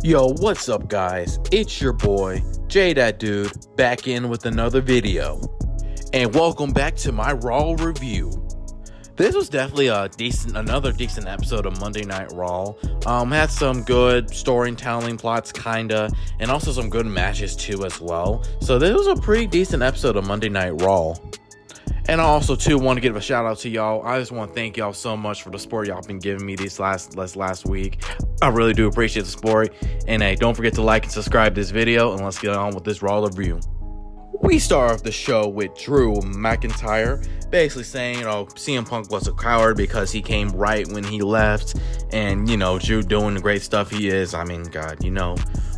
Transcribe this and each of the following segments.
Yo, what's up guys? It's your boy, J That Dude, back in with another video. And welcome back to my Raw review. This was definitely another decent episode of Monday Night Raw. Had some good storytelling plots kinda, and also some good matches too as well. So this was a pretty decent episode of Monday Night Raw. And I also too want to give a shout out to y'all. I just want to thank y'all so much for the support y'all been giving me this last week. I really do appreciate the support. And hey, don't forget to like and subscribe to this video, and let's get on with this Raw review. We start off the show with Drew McIntyre basically saying, CM Punk was a coward because he came right when he left. And, Drew doing the great stuff he is. I mean, God,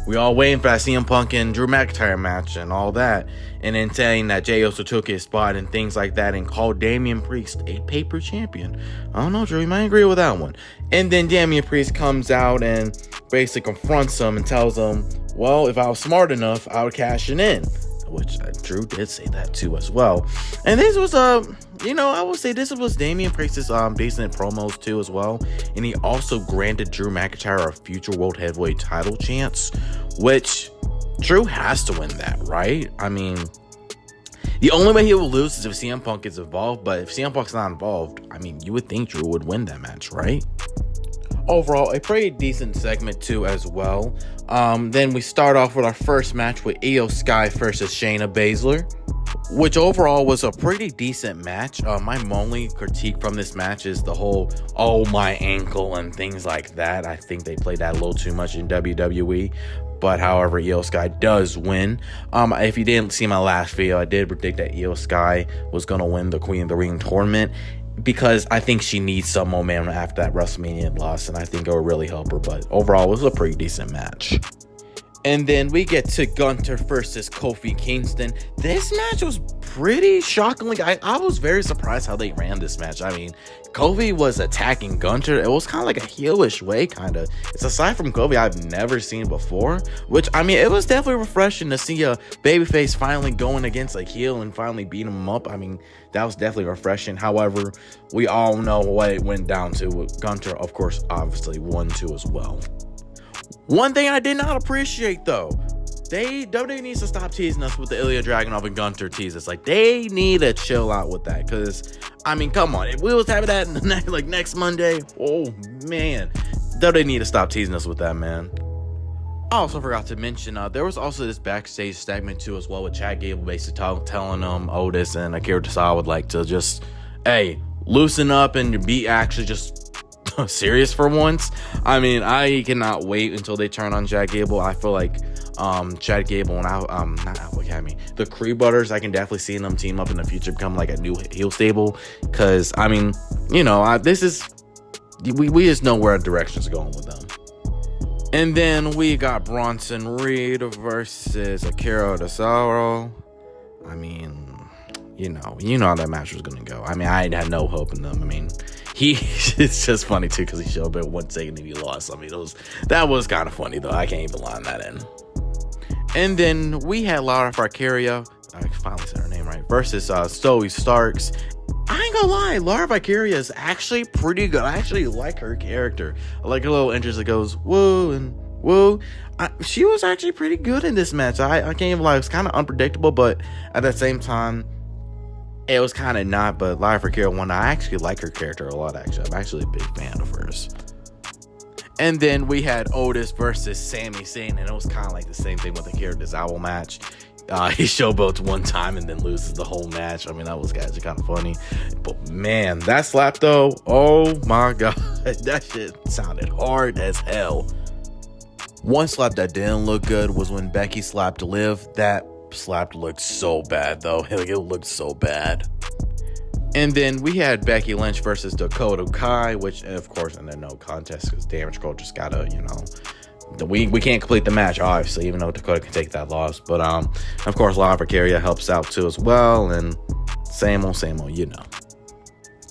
we all waiting for that CM Punk and Drew McIntyre match and all that. And then saying that Jey Uso took his spot and things like that and called Damian Priest a paper champion. I don't know, Drew, you might agree with that one. And then Damian Priest comes out and basically confronts him and tells him, well, if I was smart enough, I would cash it in. Which Drew did say that too as well. And this was I would say this was Damian Priest's decent promos too as well. And he also granted Drew McIntyre a future World Heavyweight title chance, which Drew has to win that, right? I mean, the only way he will lose is if CM Punk is involved, but if CM Punk's not involved, I mean, you would think Drew would win that match, right? Overall, a pretty decent segment too as well. Then we start off with our first match with Io Sky versus Shayna Baszler, which overall was a pretty decent match. My only critique from this match is the whole, my ankle and things like that. I think they played that a little too much in WWE. But however, Io Sky does win. If you didn't see my last video, I did predict that Io Sky was going to win the Queen of the Ring tournament, because I think she needs some momentum after that WrestleMania loss, and I think it will really help her. But overall, it was a pretty decent match. And then we get to Gunther versus Kofi Kingston. This match was pretty shockingly. I was very surprised how they ran this match. I mean, Kofi was attacking Gunther. It was kind of like a heelish way, kind of. It's aside from Kofi I've never seen before. Which, I mean, it was definitely refreshing to see a babyface finally going against a heel and finally beating him up. I mean, that was definitely refreshing. However, we all know what it went down to. Gunther, of course, obviously won too as well. One thing I did not appreciate though, WWE needs to stop teasing us with the Ilya Dragunov and Gunther teases. Like, they need to chill out with that, because I mean, come on, if we was having that next Monday, oh man, WWE need to stop teasing us with that, man. I also forgot to mention, there was also this backstage segment too as well with Chad Gable basically telling Otis and Akira Tozawa would like to just, loosen up and be actually just serious for once. I mean, I cannot wait until they turn on Chad Gable. I feel like Chad Gable and the Creed Brothers, I can definitely see them team up in the future, become like a new heel stable, because I mean, we just know where our direction's going with them. And then we got Bronson Reed versus Akira Tozawa. I mean, you know how that match was gonna go. I mean, I had no hope in them. I mean, it's just funny too, because he showed up 1 second and he lost. I mean, that was kind of funny though. I can't even line that in. And then we had Lara Valkyria, I finally said her name right, versus Zoe Starks. I ain't gonna lie, Lara Valkyria is actually pretty good. I actually like her character. I like her little entrance that goes whoa and whoa. She was actually pretty good in this match. I can't even lie, it was kind of unpredictable, but at the same time, it was kind of not. But Lara Valkyria won. I actually like her character a lot, actually. I'm actually a big fan of hers. And then we had Otis versus Sami Zayn, and it was kind of like the same thing with the Akira Tozawa match. He showboats one time and then loses the whole match. I mean, that was actually kind of funny. But man, that slap though, oh my god, that shit sounded hard as hell. One slap that didn't look good was when Becky slapped Liv. That slap looked so bad though. It looked so bad. And then we had Becky Lynch versus Dakota Kai, which of course in the no contest, because Damage Control just gotta, we can't complete the match obviously, even though Dakota can take that loss. But of course Lara Valkyria helps out too as well, and same old,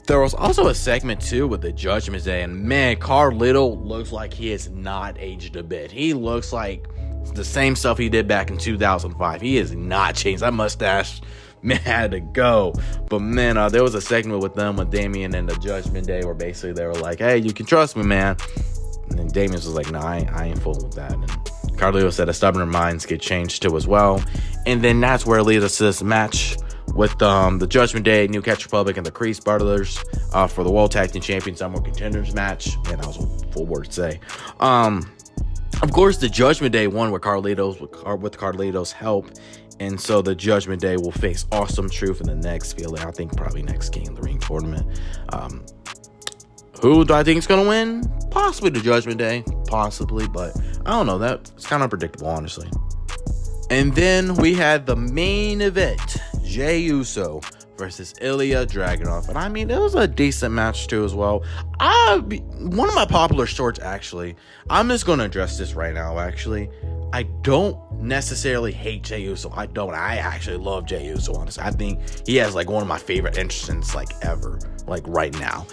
There was also a segment too with the Judgment Day, and man, Carlito looks like he has not aged a bit. He looks like the same stuff he did back in 2005. He has not changed. That mustache, man, had to go. But man, there was a segment with them with Damian and the Judgment Day where basically they were like, hey, you can trust me, man. And Damian was like, no, I ain't fooling with that. And Carlito said, a stubborn minds get changed too as well. And then that's where it leads us to this match with the Judgment Day, New Catch Republic, and the Crease Brothers for the World Tag Team Champions Number One Contenders match. Man, that was a full word to say. Of course, the Judgment Day won with Carlito's help. And so the Judgment Day will face Awesome Truth in the next feeling. I think probably next King of the Ring tournament. Who do I think is going to win? Possibly the Judgment Day. Possibly, but I don't know. That's kind of unpredictable, honestly. And then we had the main event. Jey Uso versus Ilya Dragunov. And I mean, it was a decent match too as well. One of my popular shorts, actually. I'm just going to address this right now, actually. I don't necessarily hate Jey Uso. I don't. I actually love Jey Uso, honestly. I think he has like one of my favorite entrances like ever, like right now.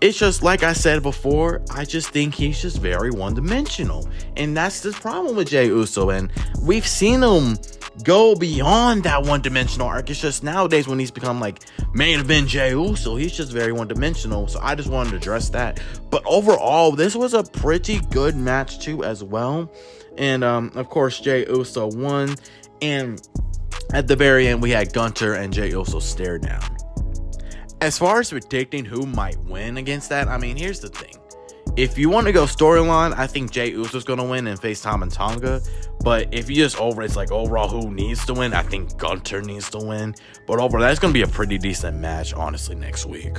It's just, like I said before, I just think he's just very one-dimensional. And that's the problem with Jey Uso. And we've seen him go beyond that one-dimensional arc. It's just nowadays when he's become like main event Jey Uso, he's just very one-dimensional. So I just wanted to address that. But overall, this was a pretty good match too as well. And of course, Jey Uso won. And at the very end, we had Gunter and Jey Uso stare down. As far as predicting who might win against that, I mean, here's the thing. If you want to go storyline, I think Jey Uso's going to win and face Tama Tonga. But if you just it's like overall who needs to win, I think Gunter needs to win. But overall, that's going to be a pretty decent match, honestly, next week.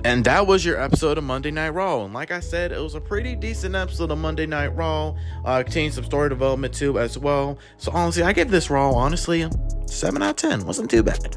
And that was your episode of Monday Night Raw. And like I said, it was a pretty decent episode of Monday Night Raw. Contained some story development too as well. So honestly, I give this Raw, honestly, a 7 out of 10. Wasn't too bad.